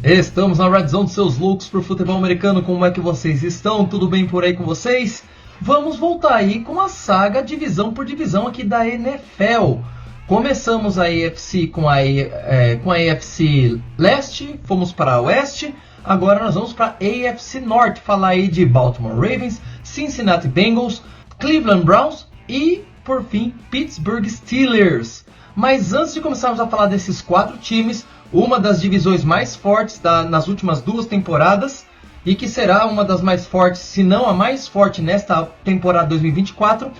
Estamos na Red Zone, seus loucos pro futebol americano. Como é que vocês estão? Tudo bem por aí com vocês? Vamos voltar aí com a saga divisão por divisão aqui da NFL. Começamos a AFC com a AFC Leste, fomos para a Oeste. Agora nós vamos para a AFC Norte, falar aí de Baltimore Ravens, Cincinnati Bengals, Cleveland Browns e, por fim, Pittsburgh Steelers. Mas antes de começarmos a falar desses 4 times, uma das divisões mais fortes nas últimas 2 temporadas, e que será uma das mais fortes, se não a mais forte nesta temporada 2024,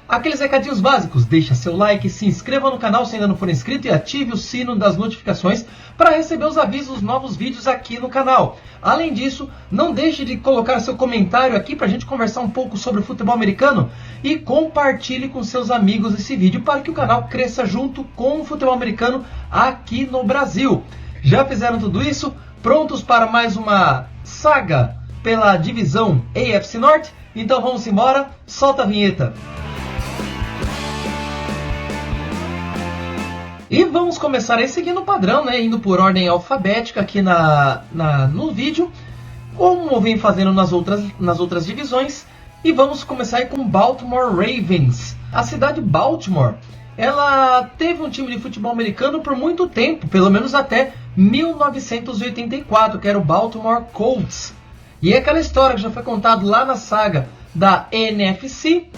aqueles recadinhos básicos: deixa seu like, se inscreva no canal se ainda não for inscrito e ative o sino das notificações para receber os avisos dos novos vídeos aqui no canal. Além disso, não deixe de colocar seu comentário aqui para a gente conversar um pouco sobre o futebol americano e compartilhe com seus amigos esse vídeo para que o canal cresça junto com o futebol americano aqui no Brasil. Já fizeram tudo isso? Prontos para mais uma saga pela divisão AFC Norte? Então vamos embora, solta a vinheta! E vamos começar aí seguindo o padrão, né? Indo por ordem alfabética aqui no vídeo, como eu venho fazendo nas outras divisões. E vamos começar aí com Baltimore Ravens. A cidade de Baltimore, ela teve um time de futebol americano por muito tempo, pelo menos até 1984, que era o Baltimore Colts. E é aquela história que já foi contada lá na saga da NFC.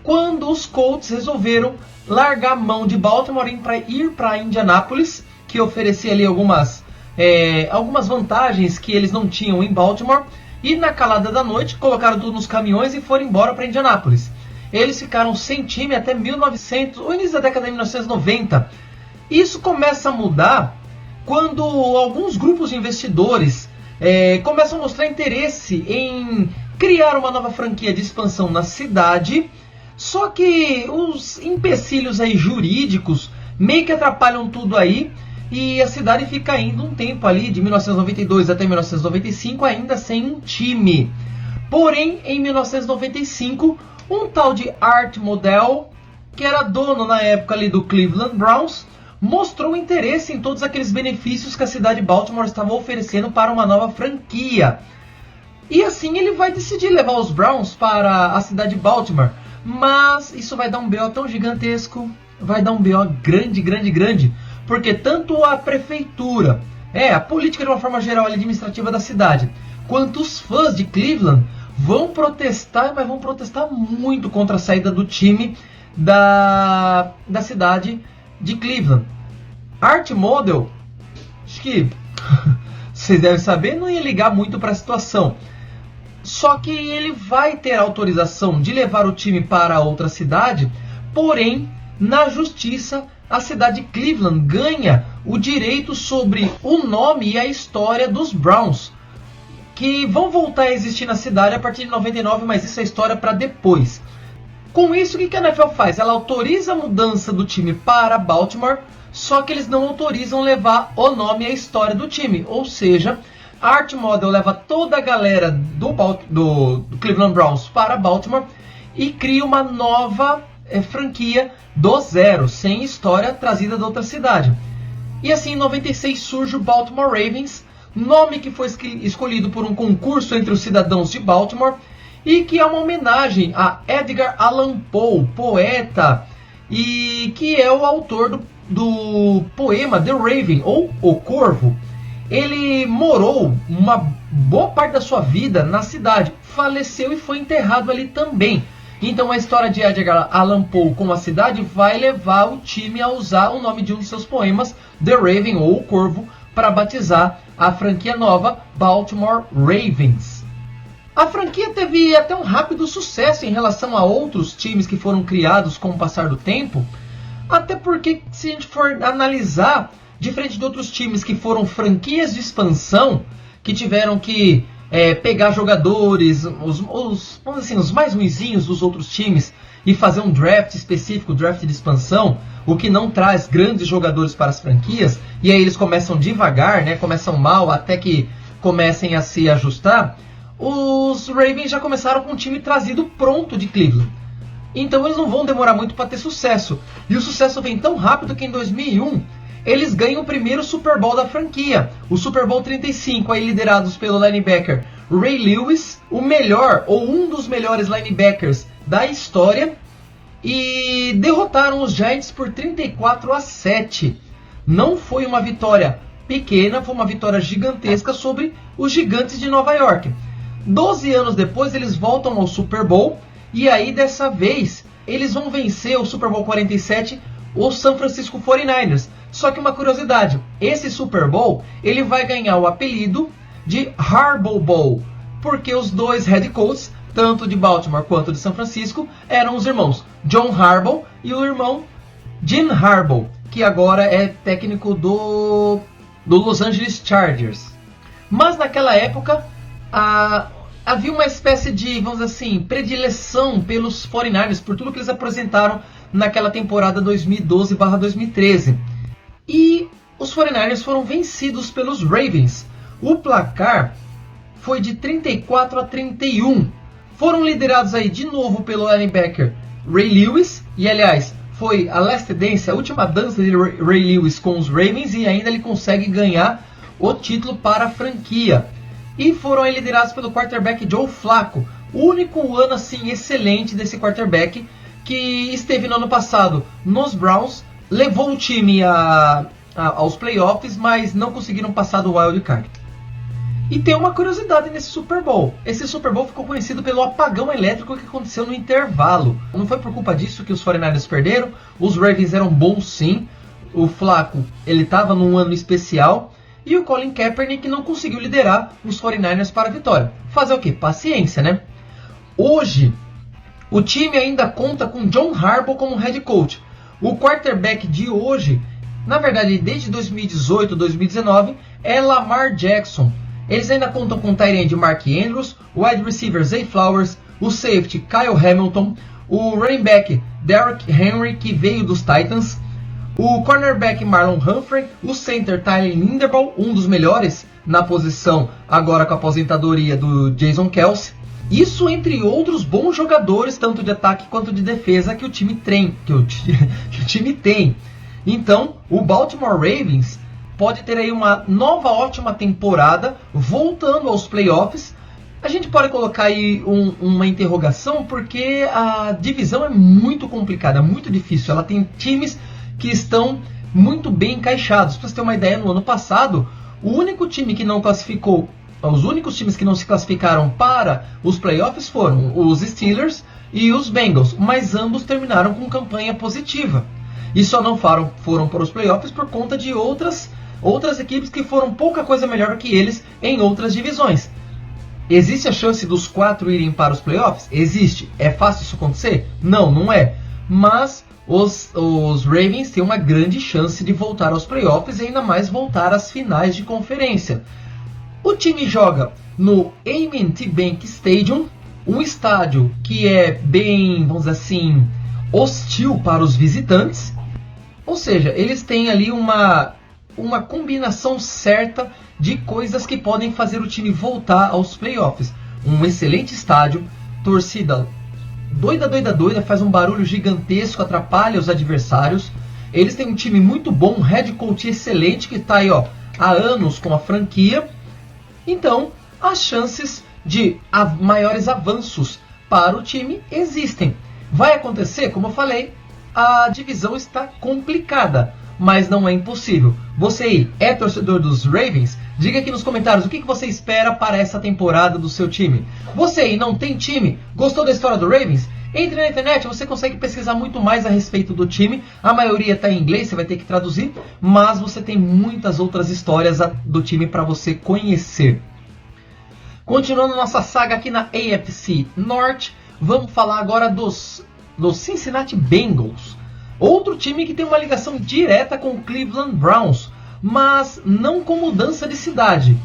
Quando os Colts resolveram largar a mão de Baltimore e ir para Indianápolis, que oferecia ali algumas vantagens que eles não tinham em Baltimore, e na calada da noite colocaram tudo nos caminhões e foram embora para Indianápolis. Eles ficaram sem time até o início da década de 1990. Isso começa a mudar quando alguns grupos de investidores começam a mostrar interesse em criar uma nova franquia de expansão na cidade. Só que os empecilhos aí jurídicos meio que atrapalham tudo aí, e a cidade fica ainda um tempo ali, de 1992 até 1995, ainda sem um time. Porém, em 1995, um tal de Art Modell, que era dono na época ali do Cleveland Browns, mostrou interesse em todos aqueles benefícios que a cidade de Baltimore estava oferecendo para uma nova franquia. E assim ele vai decidir levar os Browns para a cidade de Baltimore. Mas isso vai dar um BO tão gigantesco, vai dar um BO grande, porque tanto a prefeitura, a política de uma forma geral administrativa da cidade, quanto os fãs de Cleveland vão protestar, mas vão protestar muito contra a saída do time da cidade de Cleveland. Art Modell, acho que vocês devem saber, não ia ligar muito para a situação. Só que ele vai ter autorização de levar o time para outra cidade, porém, na justiça, a cidade de Cleveland ganha o direito sobre o nome e a história dos Browns, que vão voltar a existir na cidade a partir de 99, mas isso é história para depois. Com isso, o que a NFL faz? Ela autoriza a mudança do time para Baltimore, só que eles não autorizam levar o nome e a história do time, ou seja, Art Modell leva toda a galera do Cleveland Browns para Baltimore e cria uma nova franquia do zero, sem história trazida de outra cidade. E assim, em 96 surge o Baltimore Ravens, nome que foi escolhido por um concurso entre os cidadãos de Baltimore e que é uma homenagem a Edgar Allan Poe, poeta, e que é o autor do poema The Raven, ou O Corvo. Ele morou uma boa parte da sua vida na cidade, faleceu e foi enterrado ali também. Então a história de Edgar Allan Poe com a cidade vai levar o time a usar o nome de um de seus poemas, The Raven ou O Corvo, para batizar a franquia nova Baltimore Ravens. A franquia teve até um rápido sucesso em relação a outros times que foram criados com o passar do tempo, até porque, se a gente for analisar, diferente de outros times que foram franquias de expansão, que tiveram que pegar jogadores, vamos dizer assim, os mais ruinzinhos dos outros times, e fazer um draft específico, draft de expansão, o que não traz grandes jogadores para as franquias, e aí eles começam devagar, começam mal até que comecem a se ajustar. os Ravens já começaram com um time trazido pronto de Cleveland. Então eles não vão demorar muito para ter sucesso. E o sucesso vem tão rápido que em 2001 eles ganham o primeiro Super Bowl da franquia, o Super Bowl 35, aí liderados pelo linebacker Ray Lewis, o melhor ou um dos melhores linebackers da história, e derrotaram os Giants por 34-7. Não foi uma vitória pequena, foi uma vitória gigantesca sobre os Gigantes de Nova York. 12 anos depois eles voltam ao Super Bowl, e aí dessa vez eles vão vencer o Super Bowl 47, os San Francisco 49ers. Só que uma curiosidade, esse Super Bowl ele vai ganhar o apelido de Harbaugh Bowl, porque os dois head coaches, tanto de Baltimore quanto de São Francisco, eram os irmãos John Harbaugh e o irmão Jim Harbaugh, que agora é técnico do Los Angeles Chargers. Mas naquela época havia uma espécie de, vamos dizer assim, predileção pelos 49ers, por tudo que eles apresentaram naquela temporada 2012/2013. E os 49ers foram vencidos pelos Ravens. O placar foi de 34-31. Foram liderados aí de novo pelo linebacker Ray Lewis. E aliás, foi a last dance, a última dança de Ray Lewis com os Ravens. E ainda ele consegue ganhar o título para a franquia. E foram aí liderados pelo quarterback Joe Flacco. O único ano assim excelente desse quarterback, que esteve no ano passado nos Browns, levou o time aos playoffs, mas não conseguiram passar do wild card. E tem uma curiosidade nesse Super Bowl. Esse Super Bowl ficou conhecido pelo apagão elétrico que aconteceu no intervalo. Não foi por culpa disso que os 49ers perderam. Os Ravens eram bons sim. O Flacco, ele estava num ano especial. E o Colin Kaepernick não conseguiu liderar os 49ers para a vitória. Fazer o quê? Paciência, né? Hoje, o time ainda conta com John Harbaugh como head coach. O quarterback de hoje, na verdade desde 2018, 2019, é Lamar Jackson. Eles ainda contam com o tight end Mark Andrews, o wide receiver Zay Flowers, o safety Kyle Hamilton, o running back Derrick Henry, que veio dos Titans, o cornerback Marlon Humphrey, o center Tyler Linderbaum, um dos melhores na posição agora com a aposentadoria do Jason Kelce. Isso entre outros bons jogadores, tanto de ataque quanto de defesa, que o time tem. Então, o Baltimore Ravens pode ter aí uma nova ótima temporada, voltando aos playoffs. A gente pode colocar aí uma interrogação, porque a divisão é muito complicada, muito difícil. Ela tem times que estão muito bem encaixados. Para você ter uma ideia, no ano passado, o único time que não classificou, os únicos times que não se classificaram para os playoffs foram os Steelers e os Bengals, mas ambos terminaram com campanha positiva. E só não foram para os playoffs por conta de outras equipes que foram pouca coisa melhor que eles em outras divisões. Existe a chance dos 4 irem para os playoffs? Existe. É fácil isso acontecer? Não, não é. Mas os Ravens têm uma grande chance de voltar aos playoffs e ainda mais voltar às finais de conferência. O time joga no M&T Bank Stadium, um estádio que é bem, vamos dizer assim, hostil para os visitantes. Ou seja, eles têm ali uma combinação certa de coisas que podem fazer o time voltar aos playoffs. Um excelente estádio, torcida doida, faz um barulho gigantesco, atrapalha os adversários. Eles têm um time muito bom, um head coach excelente que está aí há anos com a franquia. Então, as chances de maiores avanços para o time existem. Vai acontecer? Como eu falei, a divisão está complicada, mas não é impossível. Você aí é torcedor dos Ravens? Diga aqui nos comentários o que você espera para essa temporada do seu time. Você aí não tem time? Gostou da história do Ravens? Entre na internet, você consegue pesquisar muito mais a respeito do time. A maioria está em inglês, você vai ter que traduzir, mas você tem muitas outras histórias do time para você conhecer. Continuando nossa saga aqui na AFC Norte, vamos falar agora dos Cincinnati Bengals. Outro time que tem uma ligação direta com o Cleveland Browns, mas não com mudança de cidade.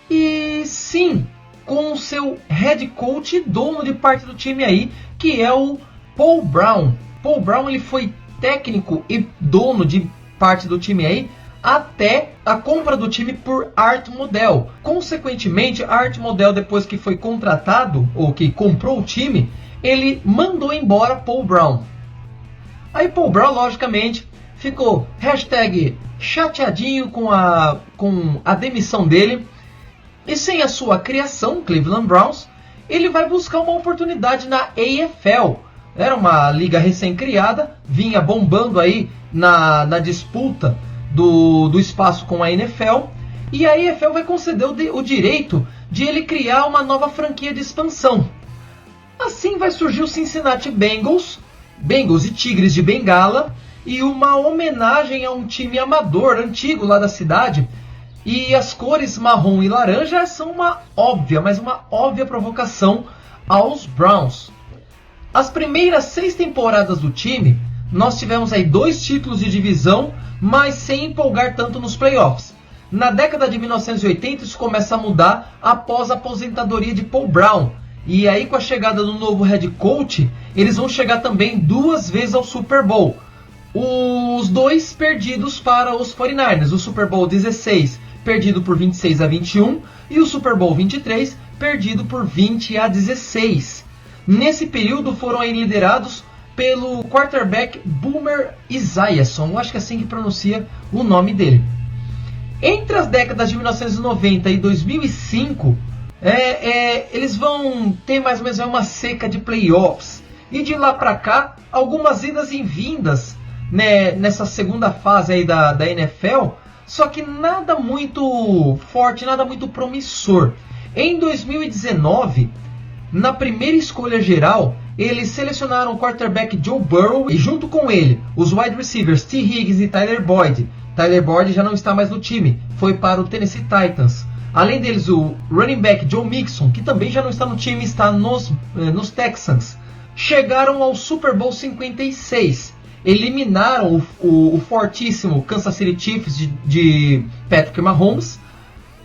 E sim, com o seu head coach e dono de parte do time aí, que é o Paul Brown. Paul Brown ele foi técnico e dono de parte do time aí até a compra do time por Art Modell. Consequentemente, Art Modell, depois que foi contratado, ou que comprou o time, ele mandou embora Paul Brown. Aí Paul Brown, logicamente, ficou chateadinho com a demissão dele. E sem a sua criação, Cleveland Browns, ele vai buscar uma oportunidade na AFL. Era uma liga recém-criada, vinha bombando aí na disputa do espaço com a NFL. E a AFL vai conceder o direito de ele criar uma nova franquia de expansão. Assim vai surgir o Cincinnati Bengals e Tigres de Bengala, e uma homenagem a um time amador antigo lá da cidade. E as cores marrom e laranja são uma óbvia provocação aos Browns. As primeiras 6 temporadas do time, nós tivemos aí 2 títulos de divisão, mas sem empolgar tanto nos playoffs. Na década de 1980 isso começa a mudar após a aposentadoria de Paul Brown. E aí, com a chegada do novo head coach, eles vão chegar também 2 vezes ao Super Bowl. Os 2 perdidos para os 49ers. O Super Bowl 16 perdido por 26-21 e o Super Bowl 23 perdido por 20-16. Nesse período foram aí liderados pelo quarterback Boomer Esiason. Eu acho que é assim que pronuncia o nome dele. Entre as décadas de 1990 e 2005, eles vão ter mais ou menos uma seca de playoffs. E de lá para cá, algumas idas e vindas, né, nessa segunda fase aí da NFL, só que nada muito forte, nada muito promissor. Em 2019, na primeira escolha geral, eles selecionaram o quarterback Joe Burrow e junto com ele, os wide receivers T. Higgins e Tyler Boyd. Tyler Boyd já não está mais no time, foi para o Tennessee Titans. Além deles, o running back Joe Mixon, que também já não está no time, está nos Texans. Chegaram ao Super Bowl 56. Eliminaram o fortíssimo Kansas City Chiefs de Patrick Mahomes,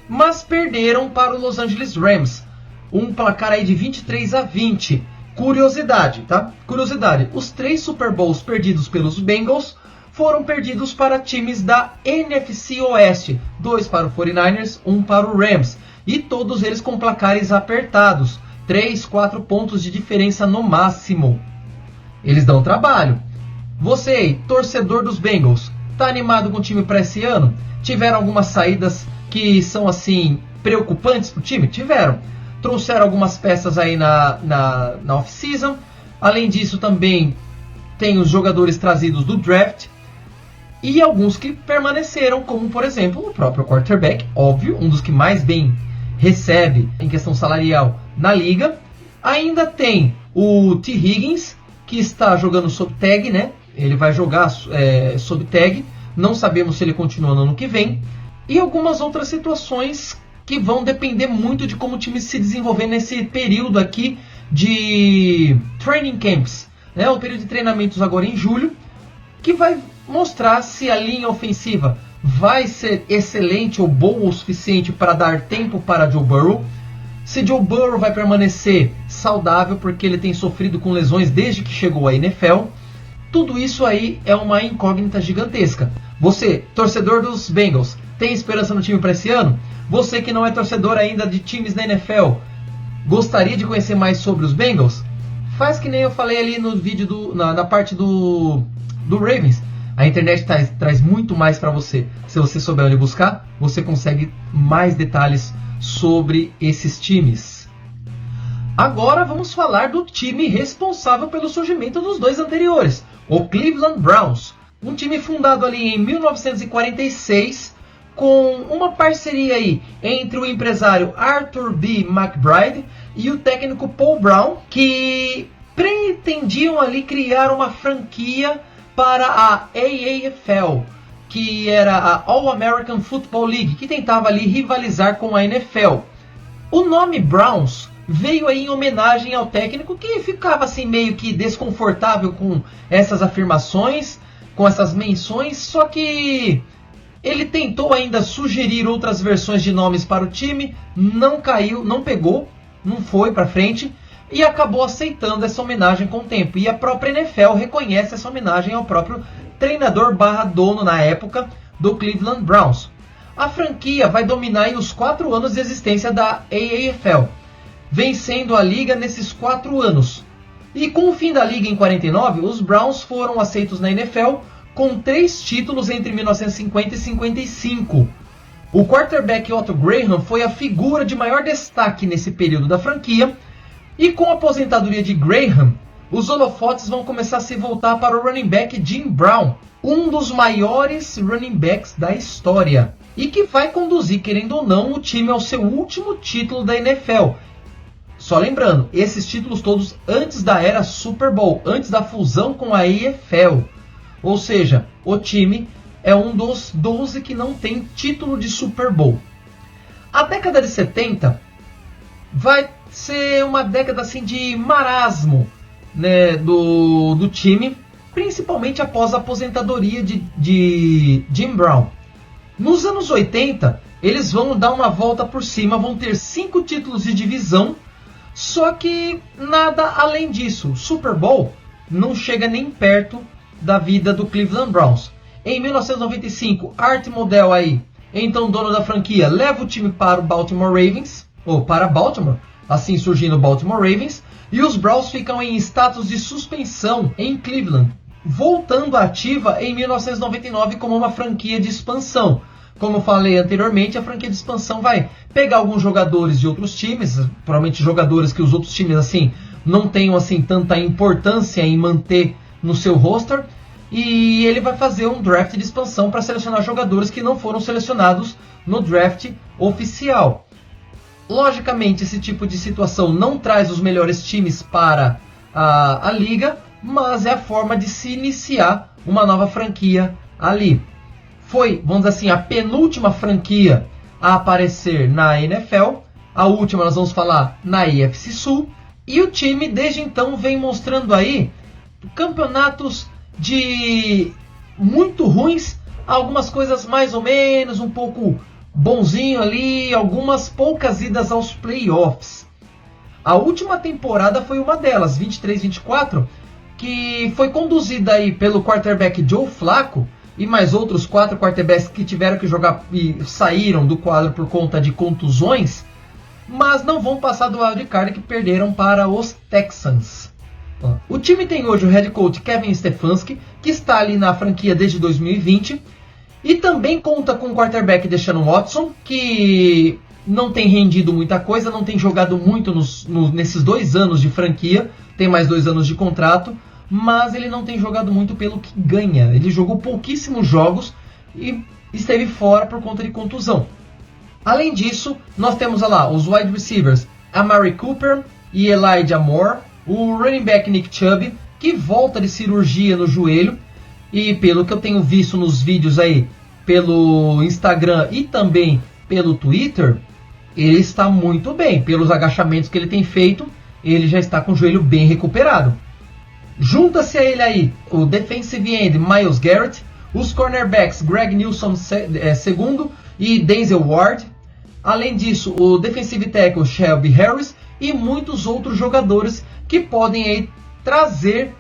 mas perderam para o Los Angeles Rams. Um placar aí de 23-20. Curiosidade, tá? Curiosidade. Os 3 Super Bowls perdidos pelos Bengals foram perdidos para times da NFC Oeste. 2 para o 49ers, 1 para o Rams. E todos eles com placares apertados. 3-4 pontos de diferença no máximo. Eles dão trabalho. Você, torcedor dos Bengals, tá animado com o time para esse ano? Tiveram algumas saídas que são assim preocupantes para o time? Tiveram. Trouxeram algumas peças aí na off-season. Além disso, também tem os jogadores trazidos do draft. E alguns que permaneceram, como por exemplo o próprio quarterback, óbvio, um dos que mais bem recebe em questão salarial na liga. Ainda tem o T. Higgins, que está jogando sob tag, né? Ele vai jogar sob tag. Não sabemos se ele continua no ano que vem. E algumas outras situações que vão depender muito de como o time se desenvolver nesse período aqui de training camps, né? O período de treinamentos agora em julho, que vai mostrar se a linha ofensiva vai ser excelente ou boa o suficiente para dar tempo para Joe Burrow. Se Joe Burrow vai permanecer saudável, porque ele tem sofrido com lesões desde que chegou à NFL. Tudo isso aí é uma incógnita gigantesca. Você, torcedor dos Bengals, tem esperança no time para esse ano? Você que não é torcedor ainda de times da NFL, gostaria de conhecer mais sobre os Bengals? Faz que nem eu falei ali no vídeo na parte do Ravens. A internet traz muito mais para você. Se você souber onde buscar, você consegue mais detalhes sobre esses times. Agora vamos falar do time responsável pelo surgimento dos 2 anteriores, o Cleveland Browns. Um time fundado ali em 1946, com uma parceria aí entre o empresário Arthur B. McBride e o técnico Paul Brown, que pretendiam ali criar uma franquia para a AAFL, que era a All-American Football League, que tentava ali rivalizar com a NFL. O nome Browns veio aí em homenagem ao técnico, que ficava assim meio que desconfortável com essas afirmações, com essas menções, só que ele tentou ainda sugerir outras versões de nomes para o time, não caiu, não pegou, não foi para frente, e acabou aceitando essa homenagem com o tempo. E a própria NFL reconhece essa homenagem ao próprio treinador / dono na época, do Cleveland Browns. A franquia vai dominar aí os 4 anos de existência da AAFL, vencendo a liga nesses 4 anos. E com o fim da liga em 49, os Browns foram aceitos na NFL com 3 títulos entre 1950 e 55. O quarterback Otto Graham foi a figura de maior destaque nesse período da franquia, e com a aposentadoria de Graham, os holofotes vão começar a se voltar para o running back Jim Brown, um dos maiores running backs da história, e que vai conduzir, querendo ou não, o time ao seu último título da NFL. Só lembrando, esses títulos todos antes da era Super Bowl, antes da fusão com a AFL. Ou seja, o time é um dos 12 que não tem título de Super Bowl. A década de 70 vai ser uma década assim de marasmo, né, do time, principalmente após a aposentadoria de Jim Brown. Nos anos 80, eles vão dar uma volta por cima, vão ter 5 títulos de divisão, só que nada além disso. O Super Bowl não chega nem perto da vida do Cleveland Browns. Em 1995, Art Modell aí, então dono da franquia, leva o time para o Baltimore Ravens, ou para Baltimore, assim surgindo o Baltimore Ravens, e os Browns ficam em status de suspensão em Cleveland, voltando à ativa em 1999 como uma franquia de expansão. Como falei anteriormente, a franquia de expansão vai pegar alguns jogadores de outros times, provavelmente jogadores que os outros times assim não tenham assim tanta importância em manter no seu roster, e ele vai fazer um draft de expansão para selecionar jogadores que não foram selecionados no draft oficial. Logicamente, esse tipo de situação não traz os melhores times para a liga, mas é a forma de se iniciar uma nova franquia ali. Foi, vamos dizer assim, a penúltima franquia a aparecer na NFL. A última nós vamos falar na AFC Sul. E o time desde então vem mostrando aí campeonatos de muito ruins, algumas coisas mais ou menos, um pouco bonzinho ali, algumas poucas idas aos playoffs. A última temporada foi uma delas, 23-24, que foi conduzida aí pelo quarterback Joe Flacco e mais outros 4 quarterbacks que tiveram que jogar e saíram do quadro por conta de contusões, mas não vão passar do wildcard, que perderam para os Texans. O time tem hoje o head coach Kevin Stefanski, que está ali na franquia desde 2020, e também conta com o quarterback Deshaun Watson, que não tem rendido muita coisa, não tem jogado muito nesses 2 anos de franquia, tem mais 2 anos de contrato, mas ele não tem jogado muito pelo que ganha. Ele jogou pouquíssimos jogos e esteve fora por conta de contusão. Além disso, nós temos lá os wide receivers Amari Cooper e Elijah Moore, o running back Nick Chubb, que volta de cirurgia no joelho, e pelo que eu tenho visto nos vídeos aí pelo Instagram e também pelo Twitter, ele está muito bem. Pelos agachamentos que ele tem feito, ele já está com o joelho bem recuperado. Junta-se a ele aí o defensive end Myles Garrett, os cornerbacks Greg Nilsson II e Denzel Ward. Além disso, o defensive tackle Shelby Harris e muitos outros jogadores que podem aí trazer,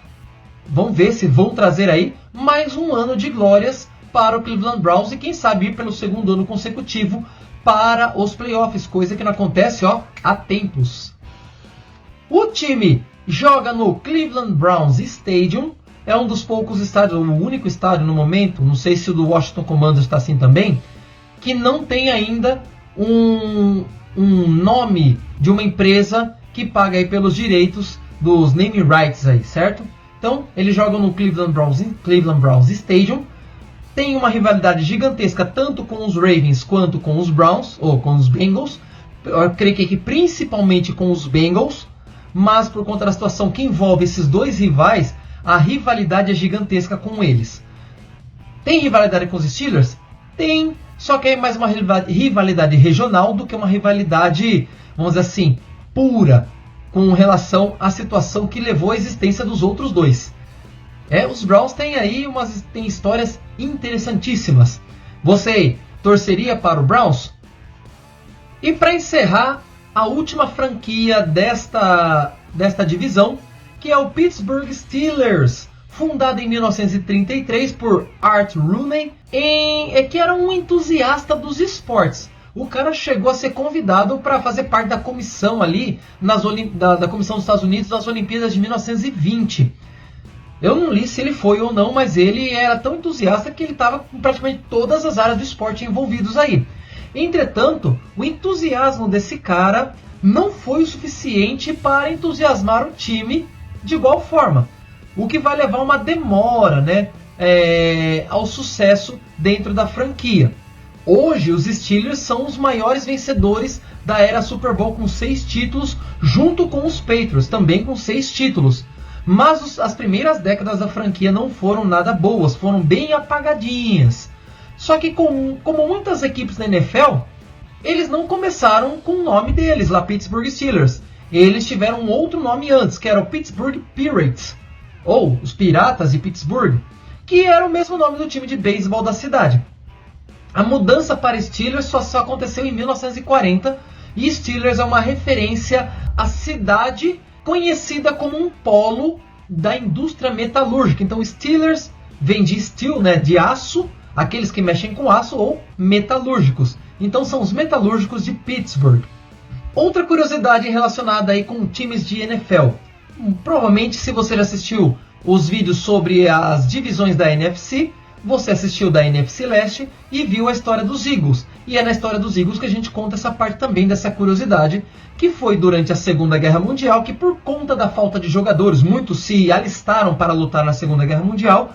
vamos ver se vão trazer aí mais um ano de glórias para o Cleveland Browns e quem sabe ir pelo 2º ano consecutivo para os playoffs, coisa que não acontece há tempos. O time joga no Cleveland Browns Stadium, é um dos poucos estádios, o único estádio no momento, não sei se o do Washington Commanders está assim também, que não tem ainda um nome de uma empresa que paga aí pelos direitos dos naming rights aí, certo? Então, eles jogam no Cleveland Browns Stadium, tem uma rivalidade gigantesca tanto com os Ravens quanto com os Browns, ou com os Bengals, eu creio que principalmente com os Bengals, mas por conta da situação que envolve esses 2 rivais, a rivalidade é gigantesca com eles. Tem rivalidade com os Steelers? Tem, só que é mais uma rivalidade regional do que uma rivalidade, vamos dizer assim, pura, com relação à situação que levou à existência dos outros 2. Os Browns têm aí tem histórias interessantíssimas. Você torceria para o Browns? E para encerrar, a última franquia desta divisão, que é o Pittsburgh Steelers, fundada em 1933 por Art Rooney, que era um entusiasta dos esportes. O cara chegou a ser convidado para fazer parte da comissão ali, da comissão dos Estados Unidos das Olimpíadas de 1920. Eu não li se ele foi ou não, mas ele era tão entusiasta que ele estava com praticamente todas as áreas do esporte envolvidos aí. Entretanto, o entusiasmo desse cara não foi o suficiente para entusiasmar o time de igual forma, o que vai levar uma demora, né, ao sucesso dentro da franquia. Hoje, os Steelers são os maiores vencedores da era Super Bowl com 6 títulos, junto com os Patriots, também com 6 títulos. Mas as primeiras décadas da franquia não foram nada boas, foram bem apagadinhas. Só que como muitas equipes da NFL, eles não começaram com o nome deles, lá Pittsburgh Steelers. Eles tiveram um outro nome antes, que era o Pittsburgh Pirates, ou os Piratas de Pittsburgh, que era o mesmo nome do time de beisebol da cidade. A mudança para Steelers só aconteceu em 1940, e Steelers é uma referência à cidade conhecida como um polo da indústria metalúrgica. Então Steelers vem de steel, né, de aço, aqueles que mexem com aço, ou metalúrgicos. Então são os metalúrgicos de Pittsburgh. Outra curiosidade relacionada aí com times de NFL. Provavelmente, se você já assistiu os vídeos sobre as divisões da NFC, você assistiu da NFC Leste e viu a história dos Eagles. E é na história dos Eagles que a gente conta essa parte também dessa curiosidade, que foi durante a Segunda Guerra Mundial, que por conta da falta de jogadores, muitos se alistaram para lutar na Segunda Guerra Mundial,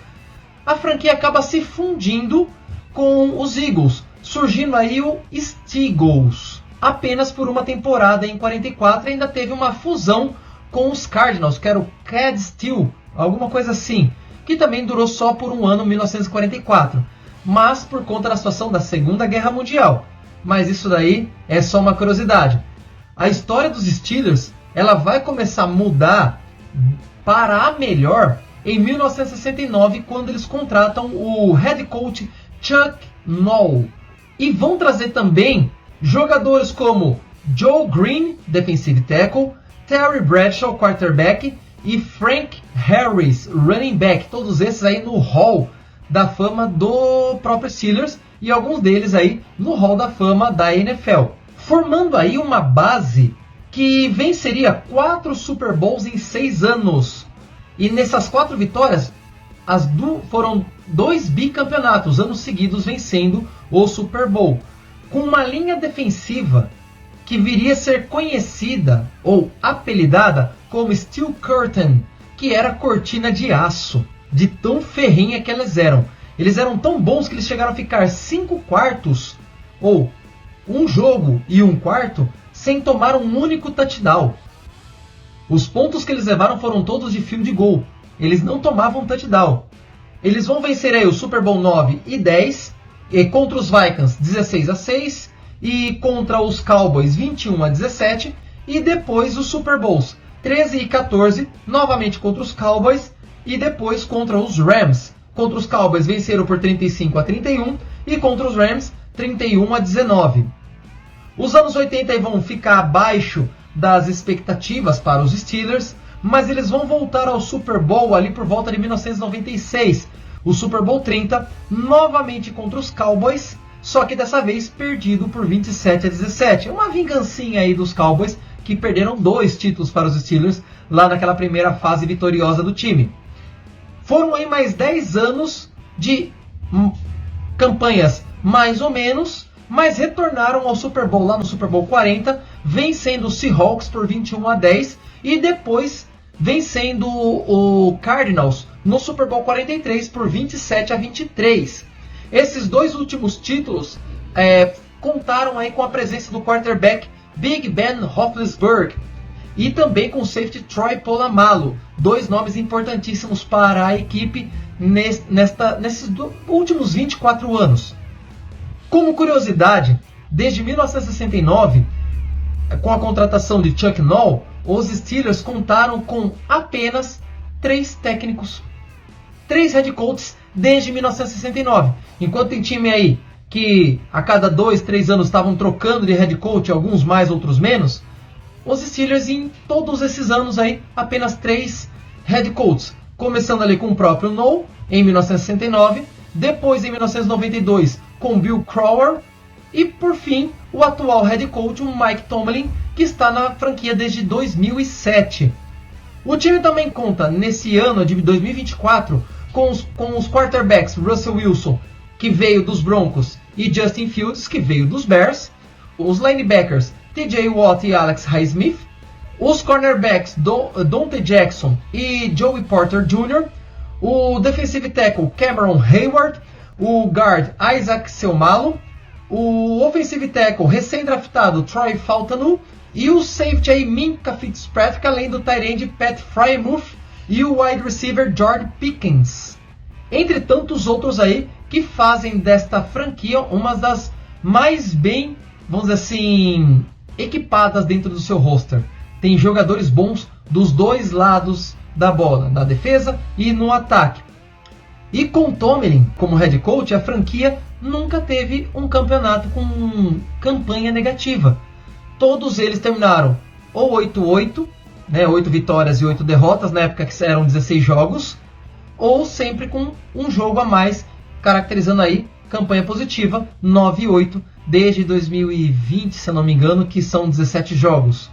a franquia acaba se fundindo com os Eagles, surgindo aí o Steagles. Apenas por uma temporada em 44 ainda teve uma fusão com os Cardinals, que era o Cadsteel, alguma coisa assim, que também durou só por um ano, 1944, mas por conta da situação da Segunda Guerra Mundial. Mas isso daí é só uma curiosidade. A história dos Steelers, ela vai começar a mudar para a melhor em 1969, quando eles contratam o head coach Chuck Noll. E vão trazer também jogadores como Joe Green, defensive tackle, Terry Bradshaw, quarterback, e Frank Harris, running back. Todos esses aí no Hall da Fama do próprio Steelers, e alguns deles aí no Hall da Fama da NFL. Formando aí uma base que venceria 4 Super Bowls em 6 anos. E nessas 4 vitórias, foram 2 bicampeonatos, anos seguidos vencendo o Super Bowl. Com uma linha defensiva que viria a ser conhecida ou apelidada como Steel Curtain, que era cortina de aço, de tão ferrenha que elas eram. Eles eram tão bons que eles chegaram a ficar 5 quartos, ou um jogo e um quarto, sem tomar um único touchdown. Os pontos que eles levaram foram todos de field goal. Eles não tomavam touchdown. Eles vão vencer aí o Super Bowl 9 e 10, e contra os Vikings 16-6, e contra os Cowboys 21-17, e depois os Super Bowls 13 e 14, novamente contra os Cowboys, e depois contra os Rams. Contra os Cowboys venceram por 35-31, e contra os Rams 31-19. Os anos 80 vão ficar abaixo das expectativas para os Steelers, mas eles vão voltar ao Super Bowl ali por volta de 1996. O Super Bowl 30, novamente contra os Cowboys, só que dessa vez perdido por 27-17. Uma vingancinha aí dos Cowboys, que perderam 2 títulos para os Steelers lá naquela primeira fase vitoriosa do time. Foram aí mais 10 anos de campanhas mais ou menos, mas retornaram ao Super Bowl lá no Super Bowl 40, vencendo os Seahawks por 21-10 e depois vencendo o Cardinals no Super Bowl 43 por 27-23. Esses 2 últimos títulos contaram aí com a presença do quarterback Big Ben Roethlisberger e também com o safety Troy Polamalu, 2 nomes importantíssimos para a equipe nesses últimos 24 anos. Como curiosidade, desde 1969, com a contratação de Chuck Noll, os Steelers contaram com apenas 3 técnicos, 3 head coaches desde 1969. Enquanto tem time aí que a cada 2, 3 anos estavam trocando de head coach, alguns mais, outros menos, os Steelers em todos esses anos aí, apenas 3 head coaches, Começando ali com o próprio No, em 1969. Depois, em 1992, com Bill Cowher. E, por fim, o atual head coach, o Mike Tomlin, que está na franquia desde 2007. O time também conta, nesse ano de 2024, com os quarterbacks Russell Wilson, que veio dos Broncos, e Justin Fields, que veio dos Bears. Os linebackers TJ Watt e Alex Highsmith. Os cornerbacks Dante Jackson e Joey Porter Jr. O defensive tackle Cameron Hayward. O guard Isaac Seumalo. O offensive tackle recém-draftado Troy Fautanu. E o safety aí, Minkah Fitzpatrick, além do tight end Pat Freiermuth e o wide receiver George Pickens. Entre tantos outros aí que fazem desta franquia uma das mais bem, vamos dizer assim, equipadas dentro do seu roster. Tem jogadores bons dos dois lados da bola, na defesa e no ataque. E com Tomlin como head coach, a franquia nunca teve um campeonato com campanha negativa. Todos eles terminaram ou 8-8, né, 8 vitórias e 8 derrotas, na época que eram 16 jogos, ou sempre com um jogo a mais, caracterizando aí campanha positiva, 9-8, desde 2020, se eu não me engano, que são 17 jogos.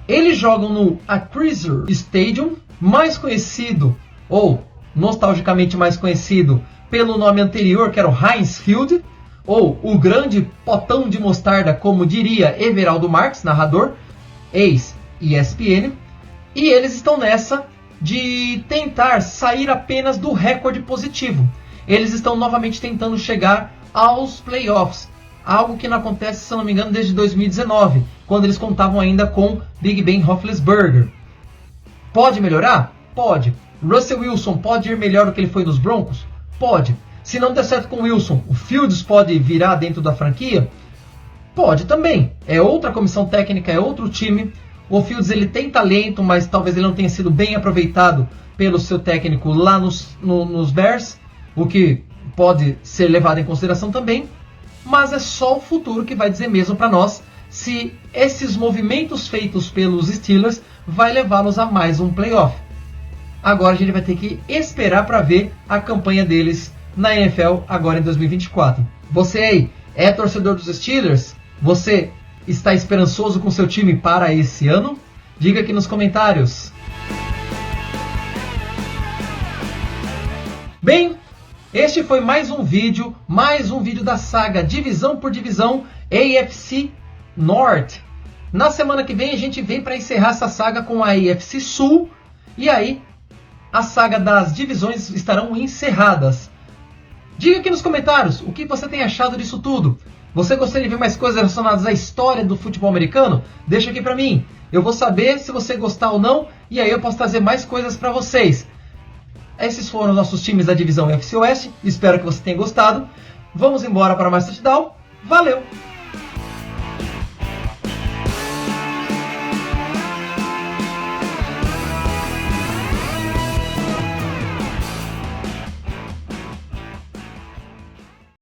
Eles jogam no Acrisure Stadium, mais conhecido, ou nostalgicamente mais conhecido, pelo nome anterior, que era o Heinz Field, ou o grande potão de mostarda, como diria Everaldo Marques, narrador, ex-ESPN, e eles estão nessa de tentar sair apenas do recorde positivo. Eles estão novamente tentando chegar aos playoffs, algo que não acontece, se eu não me engano, desde 2019, quando eles contavam ainda com Big Ben Roethlisberger. Pode melhorar? Pode. Russell Wilson pode ir melhor do que ele foi nos Broncos? Pode. Se não der certo com o Wilson, o Fields pode virar dentro da franquia? Pode também. É outra comissão técnica, é outro time. O Fields ele tem talento, mas talvez ele não tenha sido bem aproveitado pelo seu técnico lá nos Bears, o que pode ser levado em consideração também. Mas é só o futuro que vai dizer mesmo para nós se esses movimentos feitos pelos Steelers vai levá-los a mais um playoff. Agora a gente vai ter que esperar para ver a campanha deles na NFL agora em 2024. Você aí é torcedor dos Steelers? Você está esperançoso com seu time para esse ano? Diga aqui nos comentários. Bem, este foi mais um vídeo da saga divisão por divisão AFC North. Na semana que vem a gente vem para encerrar essa saga com a AFC Sul, e aí a saga das divisões estarão encerradas. Diga aqui nos comentários o que você tem achado disso tudo. Você gostaria de ver mais coisas relacionadas à história do futebol americano? Deixa aqui pra mim. Eu vou saber se você gostar ou não, e aí eu posso trazer mais coisas pra vocês. Esses foram os nossos times da divisão FC Oeste. Espero que você tenha gostado. Vamos embora para mais touchdown. Valeu!